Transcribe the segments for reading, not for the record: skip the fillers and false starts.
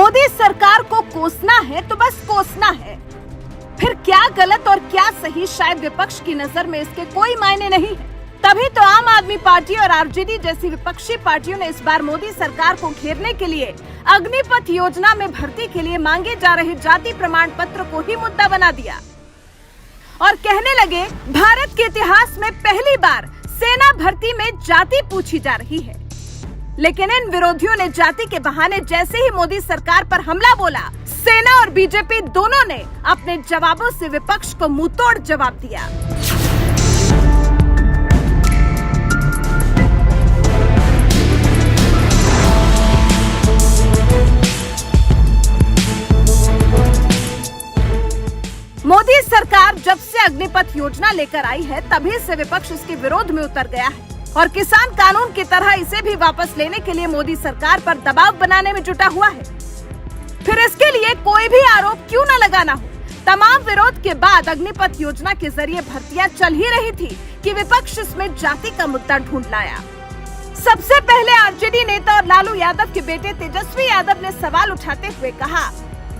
मोदी सरकार को कोसना है तो बस कोसना है, फिर क्या गलत और क्या सही शायद विपक्ष की नजर में इसके कोई मायने नहीं है। तभी तो आम आदमी पार्टी और आरजेडी जैसी विपक्षी पार्टियों ने इस बार मोदी सरकार को घेरने के लिए अग्निपथ योजना में भर्ती के लिए मांगे जा रहे जाति प्रमाण पत्र को ही मुद्दा बना दिया और कहने लगे भारत के इतिहास में पहली बार सेना भर्ती में जाति पूछी जा रही है। लेकिन इन विरोधियों ने जाति के बहाने जैसे ही मोदी सरकार पर हमला बोला, सेना और बीजेपी दोनों ने अपने जवाबों से विपक्ष को मुंहतोड़ जवाब दिया। मोदी सरकार जब से अग्निपथ योजना लेकर आई है तभी से विपक्ष इसके विरोध में उतर गया है और किसान कानून की तरह इसे भी वापस लेने के लिए मोदी सरकार पर दबाव बनाने में जुटा हुआ है। फिर इसके लिए कोई भी आरोप क्यों न लगाना हो। तमाम विरोध के बाद अग्निपथ योजना के जरिए भर्तियां चल ही रही थी कि विपक्ष इसमें जाति का मुद्दा ढूंढ लाया। सबसे पहले आरजेडी नेता और लालू यादव के बेटे तेजस्वी यादव ने सवाल उठाते हुए कहा,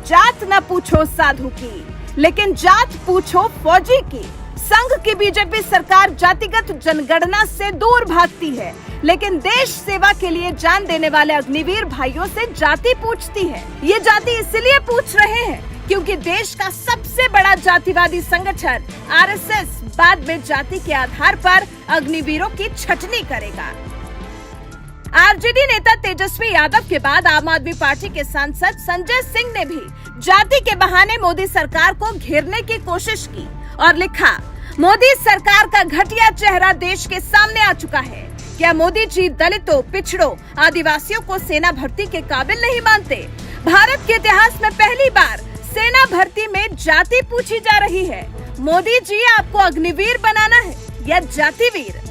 जात न पूछो साधु की लेकिन जात पूछो फौजी की। संघ की बीजेपी सरकार जातिगत जनगणना से दूर भागती है, लेकिन देश सेवा के लिए जान देने वाले अग्निवीर भाइयों से जाति पूछती है। ये जाति इसलिए पूछ रहे हैं क्योंकि देश का सबसे बड़ा जातिवादी संगठन आरएसएस बाद में जाति के आधार पर अग्निवीरों की छटनी करेगा। आरजेडी नेता तेजस्वी यादव के बाद आम आदमी पार्टी के सांसद संजय सिंह ने भी जाति के बहाने मोदी सरकार को घेरने की कोशिश की और लिखा, मोदी सरकार का घटिया चेहरा देश के सामने आ चुका है। क्या मोदी जी दलितों, पिछड़ों, आदिवासियों को सेना भर्ती के काबिल नहीं मानते? भारत के इतिहास में पहली बार सेना भर्ती में जाति पूछी जा रही है। मोदी जी आपको अग्निवीर बनाना है या जातिवीर?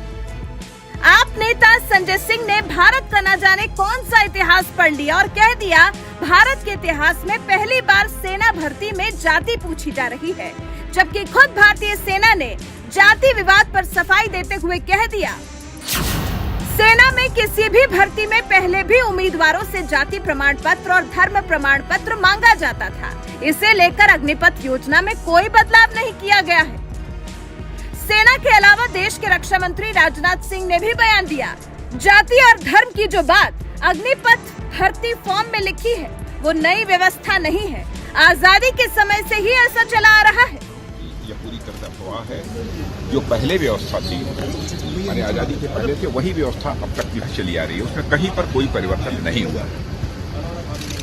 आप नेता संजय सिंह ने भारत का न जाने कौन सा इतिहास पढ़ लिया और कह दिया भारत के इतिहास में पहली बार सेना भर्ती में जाति पूछी जा रही है, जबकि खुद भारतीय सेना ने जाति विवाद पर सफाई देते हुए कह दिया, सेना में किसी भी भर्ती में पहले भी उम्मीदवारों से जाति प्रमाण पत्र और धर्म प्रमाण पत्र मांगा जाता था। इसे लेकर अग्निपथ योजना में कोई बदलाव नहीं किया गया है। सेना के अलावा देश के रक्षा मंत्री राजनाथ सिंह ने भी बयान दिया, जाति और धर्म की जो बात अग्निपथ भर्ती फॉर्म में लिखी है वो नई व्यवस्था नहीं है, आजादी के समय से ही ऐसा चला आ रहा है। यह पूरी तरह अफवाह है। जो पहले व्यवस्था थी हमारे आजादी के पहले से वही व्यवस्था अब तक की चली आ रही है, उसमें कहीं पर कोई परिवर्तन नहीं हुआ।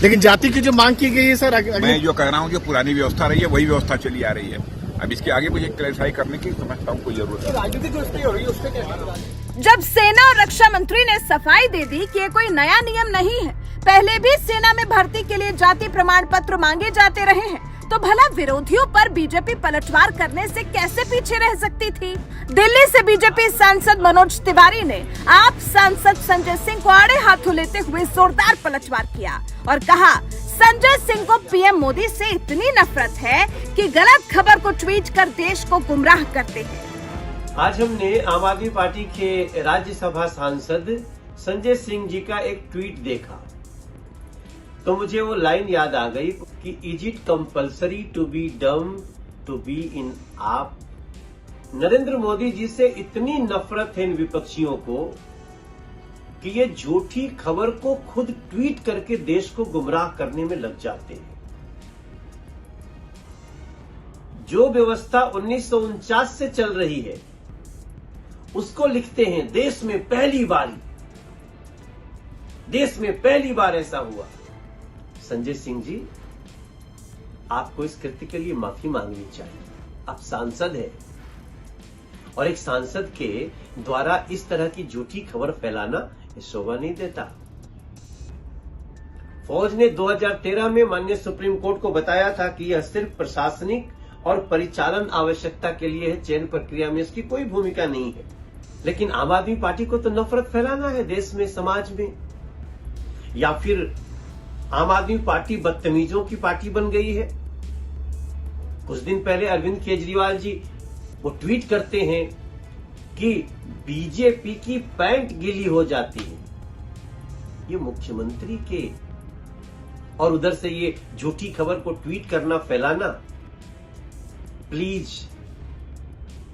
लेकिन जाति की जो मांग की गई है सर, मैं जो कह रहा हूँ जो पुरानी व्यवस्था रही है वही व्यवस्था चली आ रही है। अब इसके आगे मुझे क्लैरिफाई करने की समझता हूँ कोई जरूरत नहीं। जब सेना और रक्षा मंत्री ने सफाई दे दी कि ये कोई नया नियम नहीं है, पहले भी सेना में भर्ती के लिए जाति प्रमाण पत्र मांगे जाते रहे हैं, तो भला विरोधियों पर बीजेपी पलटवार करने से कैसे पीछे रह सकती थी? दिल्ली से बीजेपी सांसद मनोज तिवारी ने आप सांसद संजय सिंह को आड़े हाथों लेते हुए जोरदार पलटवार किया और कहा, संजय सिंह को पीएम मोदी से इतनी नफरत है कि गलत खबर को ट्वीट कर देश को गुमराह करते हैं। आज हमने आम आदमी पार्टी के राज्यसभा सांसद संजय सिंह जी का एक ट्वीट देखा तो मुझे वो लाइन याद आ गई कि is it compulsory to be dumb to be in आप। नरेंद्र मोदी जी से इतनी नफरत है इन विपक्षियों को कि ये झूठी खबर को खुद ट्वीट करके देश को गुमराह करने में लग जाते हैं। जो व्यवस्था 1949 से चल रही है उसको लिखते हैं देश में पहली बार ऐसा हुआ। संजय सिंह जी, आपको इस कृत्य के लिए माफी मांगनी चाहिए। आप सांसद हैं और एक सांसद के द्वारा इस तरह की झूठी खबर फैलाना शोभा नहीं देता। फौज ने 2013 में माननीय सुप्रीम कोर्ट को बताया था कि यह सिर्फ प्रशासनिक और परिचालन आवश्यकता के लिए है, चयन प्रक्रिया में इसकी कोई भूमिका नहीं है। लेकिन आम आदमी पार्टी को तो नफरत फैलाना है देश में, समाज में, या फिर आम आदमी पार्टी बदतमीजों की पार्टी बन गई है। कुछ दिन पहले अरविंद केजरीवाल जी वो ट्वीट करते हैं कि बीजेपी की पैंट गीली हो जाती है। ये मुख्यमंत्री के और उधर से ये झूठी खबर को ट्वीट करना, फैलाना। प्लीज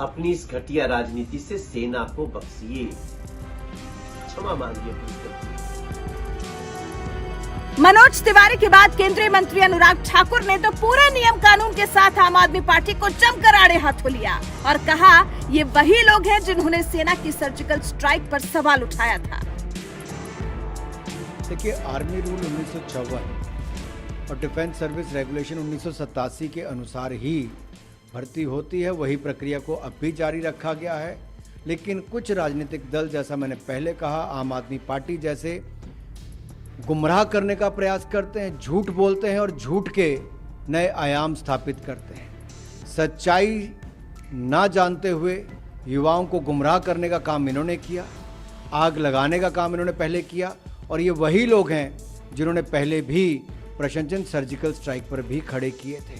अपनी इस घटिया राजनीति से सेना को बख्शिए, क्षमा मांगिए प्लीज। मनोज तिवारी के बाद केंद्रीय मंत्री अनुराग ठाकुर ने तो पूरे नियम कानून के साथ आम आदमी पार्टी को जमकर आड़े हाथों लिया और कहा ये वही लोग हैं जिन्होंने सेना की सर्जिकल स्ट्राइक पर सवाल उठाया था। देखिए, आर्मी रूल 1956 और डिफेंस सर्विस रेगुलेशन 1987 के अनुसार ही भर्ती होती है। वही प्रक्रिया को अब भी जारी रखा गया है। लेकिन कुछ राजनीतिक दल, जैसा मैंने पहले कहा, आम आदमी पार्टी जैसे, गुमराह करने का प्रयास करते हैं, झूठ बोलते हैं और झूठ के नए आयाम स्थापित करते हैं। सच्चाई ना जानते हुए युवाओं को गुमराह करने का काम इन्होंने किया, आग लगाने का काम इन्होंने पहले किया। और ये वही लोग हैं जिन्होंने पहले भी प्रशंसन सर्जिकल स्ट्राइक पर भी खड़े किए थे।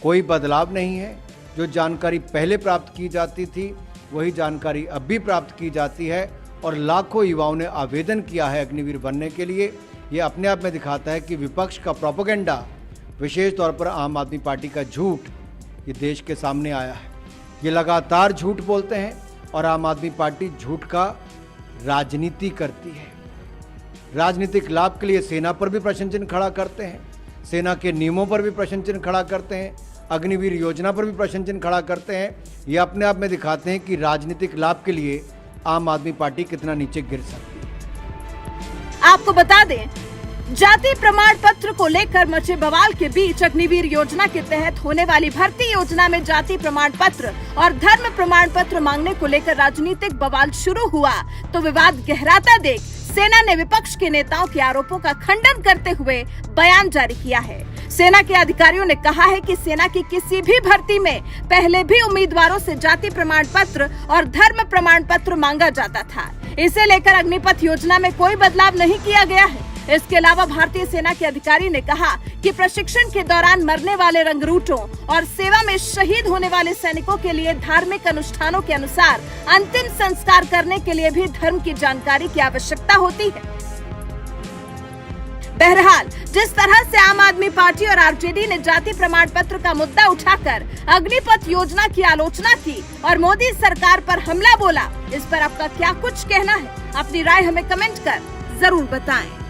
कोई बदलाव नहीं है। जो जानकारी पहले प्राप्त की जाती थी वही जानकारी अब भी प्राप्त की जाती है और लाखों युवाओं ने आवेदन किया है अग्निवीर बनने के लिए। ये अपने आप में दिखाता है कि विपक्ष का प्रोपेगेंडा, विशेष तौर पर आम आदमी पार्टी का झूठ, ये देश के सामने आया है। ये लगातार झूठ बोलते हैं और आम आदमी पार्टी झूठ का राजनीति करती है। राजनीतिक लाभ के लिए सेना पर भी प्रश्न चिन्ह खड़ा करते हैं, सेना के नियमों पर भी प्रश्न चिन्ह खड़ा करते हैं, अग्निवीर योजना पर भी प्रश्न चिन्ह खड़ा करते हैं। ये अपने आप में दिखाते हैं कि राजनीतिक लाभ के लिए आम आदमी पार्टी कितना नीचे गिर सकती है। आपको बता दें, जाति प्रमाण पत्र को लेकर मचे बवाल के बीच अग्निवीर योजना के तहत होने वाली भर्ती योजना में जाति प्रमाण पत्र और धर्म प्रमाण पत्र मांगने को लेकर राजनीतिक बवाल शुरू हुआ तो विवाद गहराता देख सेना ने विपक्ष के नेताओं के आरोपों का खंडन करते हुए बयान जारी किया है। सेना के अधिकारियों ने कहा है कि सेना की किसी भी भर्ती में पहले भी उम्मीदवारों से जाति प्रमाण पत्र और धर्म प्रमाण पत्र मांगा जाता था। इसे लेकर अग्निपथ योजना में कोई बदलाव नहीं किया गया है। इसके अलावा भारतीय सेना के अधिकारी ने कहा कि प्रशिक्षण के दौरान मरने वाले रंगरूटों और सेवा में शहीद होने वाले सैनिकों के लिए धार्मिक अनुष्ठानों के अनुसार अंतिम संस्कार करने के लिए भी धर्म की जानकारी की आवश्यकता होती है। बहरहाल, जिस तरह से आम आदमी पार्टी और आरजेडी ने जाति प्रमाण पत्र का मुद्दा उठाकर अग्निपथ योजना की आलोचना की और मोदी सरकार पर हमला बोला, इस पर आपका क्या कुछ कहना है? अपनी राय हमें कमेंट कर जरूर बताएं।